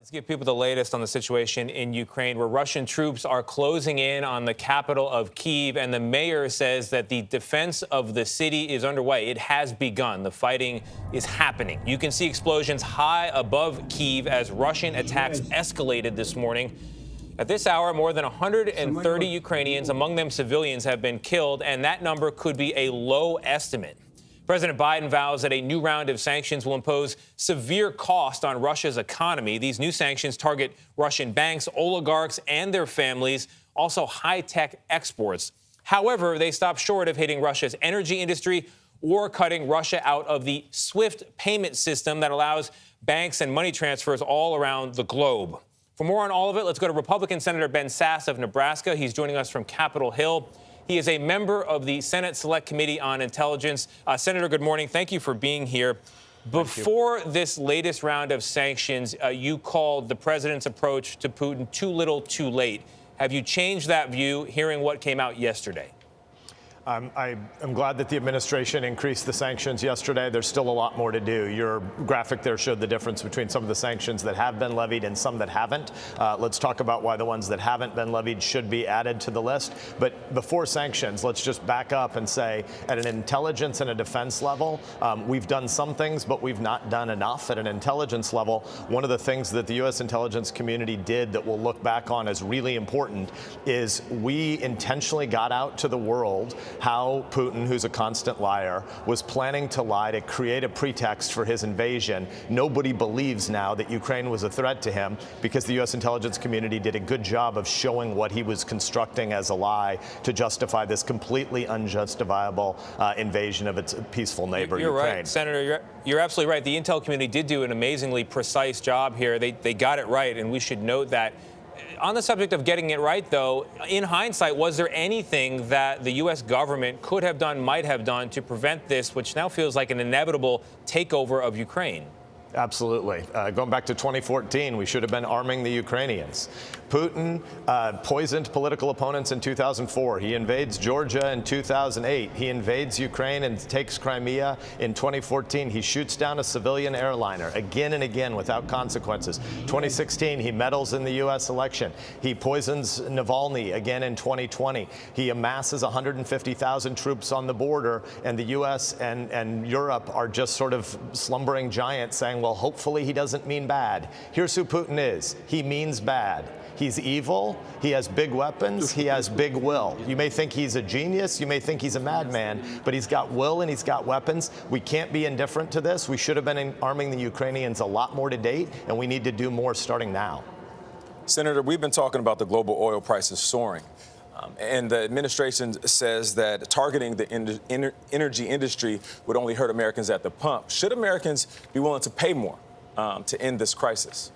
Let's give people the latest on the situation in Ukraine, where Russian troops are closing in on the capital of Kyiv, and the mayor says that the defense of the city is underway. It has begun. The fighting is happening. You can see explosions high above Kyiv as Russian attacks escalated this morning. At this hour, more than 130 Ukrainians, among them civilians, have been killed, and that number could be a low estimate. President Biden vows that a new round of sanctions will impose severe cost on Russia's economy. These new sanctions target Russian banks, oligarchs, and their families, also high-tech exports. However, they stop short of hitting Russia's energy industry or cutting Russia out of the SWIFT payment system that allows banks and money transfers all around the globe. For more on all of it, let's go to Republican Senator Ben Sasse of Nebraska. He's joining us from Capitol Hill. He is a member of the Senate Select Committee on Intelligence. Senator, good morning. Thank you for being here. Before this latest round of sanctions, you called the president's approach to Putin too little, too late. Have you changed that view, hearing what came out yesterday? I am glad that the administration increased the sanctions yesterday. There's still a lot more to do. Your graphic there showed the difference between some of the sanctions that have been levied and some that haven't. Let's talk about why the ones that haven't been levied should be added to the list. But before sanctions, let's just back up and say, at an intelligence and a defense level, we've done some things, but we've not done enough. At an intelligence level, one of the things that the U.S. intelligence community did that we'll look back on as really important is we intentionally got out to the world how Putin, who's a constant liar, was planning to lie to create a pretext for his invasion. Nobody believes now that Ukraine was a threat to him because the U.S. intelligence community did a good job of showing what he was constructing as a lie to justify this completely unjustifiable invasion of its peaceful neighbor, You're Ukraine. Right, Senator. You're absolutely right. The intel community did do an amazingly precise job here. They got it right, and we should note that. On the subject of getting it right, though, in hindsight, was there anything that the U.S. government could have done, might have done, to prevent this, which now feels like an inevitable takeover of Ukraine? Absolutely. Going back to 2014, we should have been arming the Ukrainians. Putin poisoned political opponents in 2004. He invades Georgia in 2008. He invades Ukraine and takes Crimea in 2014. He shoots down a civilian airliner again and again without consequences. 2016, he meddles in the U.S. election. He poisons Navalny again in 2020. He amasses 150,000 troops on the border, and the U.S. and Europe are just sort of slumbering giants saying, well, hopefully he doesn't mean bad. Here's who Putin is. He means bad. He's evil. He has big weapons. He has big will. You may think he's a genius. You may think he's a madman, but he's got will and he's got weapons. We can't be indifferent to this. We should have been arming the Ukrainians a lot more to date, and we need to do more starting now. Senator, we've been talking about the global oil prices soaring. And the administration says that targeting the energy industry would only hurt Americans at the pump. Should Americans be willing to pay more to end this crisis?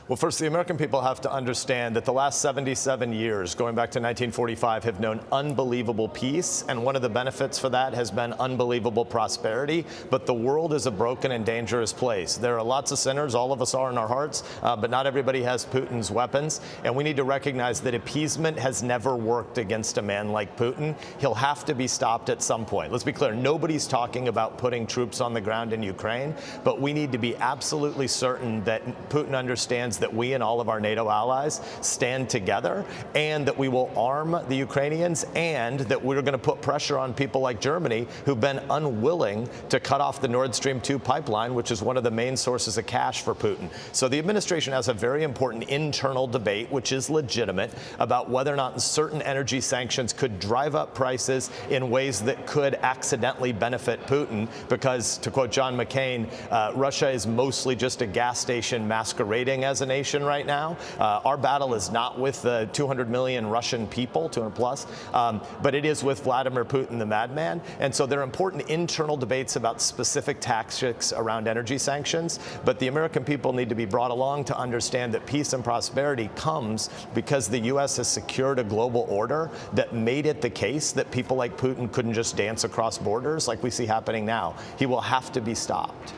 Well, first, the American people have to understand that the last 77 years, going back to 1945, have known unbelievable peace. And one of the benefits for that has been unbelievable prosperity. But the world is a broken and dangerous place. There are lots of sinners. All of us are in our hearts. But not everybody has Putin's weapons. And we need to recognize that appeasement has never worked against a man like Putin. He'll have to be stopped at some point. Let's be clear. Nobody's talking about putting troops on the ground in Ukraine. But we need to be absolutely certain that Putin understands that we and all of our NATO allies stand together, and that we will arm the Ukrainians, and that we're going to put pressure on people like Germany, who've been unwilling to cut off the Nord Stream 2 pipeline, which is one of the main sources of cash for Putin. So the administration has a very important internal debate, which is legitimate, about whether or not certain energy sanctions could drive up prices in ways that could accidentally benefit Putin, because, to quote John McCain, Russia is mostly just a gas station masquerading as a nation right now. Our battle is not with the 200 million Russian people, 200 plus, but it is with Vladimir Putin, the madman. And so there are important internal debates about specific tactics around energy sanctions. But the American people need to be brought along to understand that peace and prosperity comes because the U.S. has secured a global order that made it the case that people like Putin couldn't just dance across borders like we see happening now. He will have to be stopped.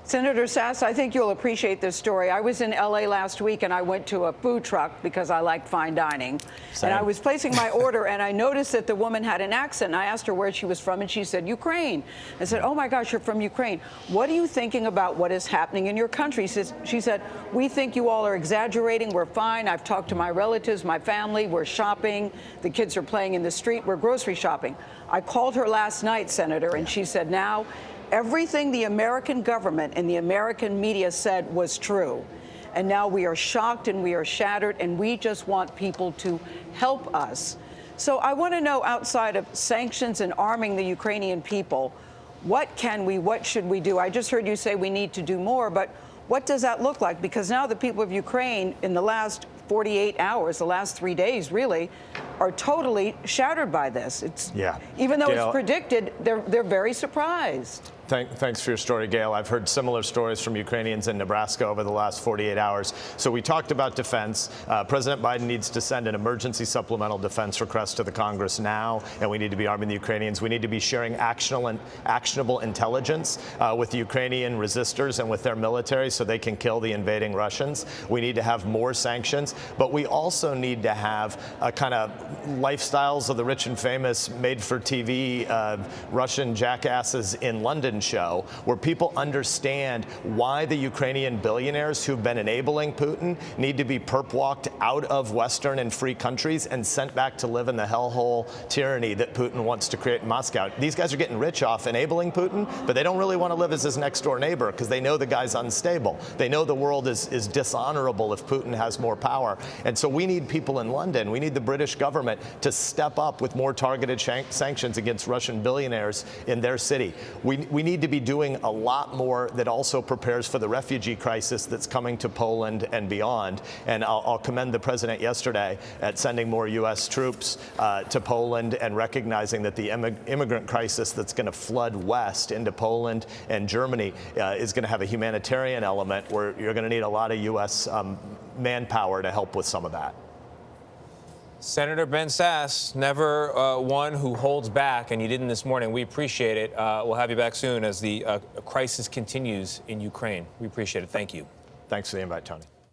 Senator Sasse, I think you'll appreciate this story. I was in L.A. last week, and I went to a food truck because I like fine dining. Same. And I was placing my order, and I noticed that the woman had an accent. I asked her where she was from, and she said, Ukraine. I said, oh, my gosh, you're from Ukraine. What are you thinking about what is happening in your country? She said, we think you all are exaggerating. We're fine. I've talked to my relatives, my family. We're shopping. The kids are playing in the street. We're grocery shopping. I called her last night, Senator, and she said, now, everything the American government and the American media said was true. And now we are shocked and we are shattered, and we just want people to help us. So I want to know, outside of sanctions and arming the Ukrainian people, what should we do? I just heard you say we need to do more, but what does that look like? Because now the people of Ukraine, in the last 48 hours, the last 3 days, really, are totally shattered by this. Even though Gayle, it's predicted, they're very surprised. Thanks for your story, Gayle. I've heard similar stories from Ukrainians in Nebraska over the last 48 hours. So we talked about defense. President Biden needs to send an emergency supplemental defense request to the Congress now, and we need to be arming the Ukrainians. We need to be sharing actionable intelligence with the Ukrainian resistors and with their military so they can kill the invading Russians. We need to have more sanctions, but we also need to have a kind of lifestyles of the rich and famous made-for-TV Russian jackasses in London show, where people understand why the Ukrainian billionaires who've been enabling Putin need to be perp-walked out of Western and free countries and sent back to live in the hellhole tyranny that Putin wants to create in Moscow. These guys are getting rich off enabling Putin, but they don't really want to live as his next-door neighbor because they know the guy's unstable. They know the world is dishonorable if Putin has more power. And so we need people in London, we need the British government to step up with more targeted sanctions against Russian billionaires in their city. We need to be doing a lot more that also prepares for the refugee crisis that's coming to Poland and beyond. And I'll commend the president yesterday at sending more U.S. troops to Poland and recognizing that the immigrant crisis that's going to flood west into Poland and Germany is going to have a humanitarian element where you're going to need a lot of U.S. manpower to help with some of that. Senator Ben Sasse, never one who holds back, and you didn't this morning. We appreciate it. We'll have you back soon as the crisis continues in Ukraine. We appreciate it. Thank you. Thanks for the invite, Tony.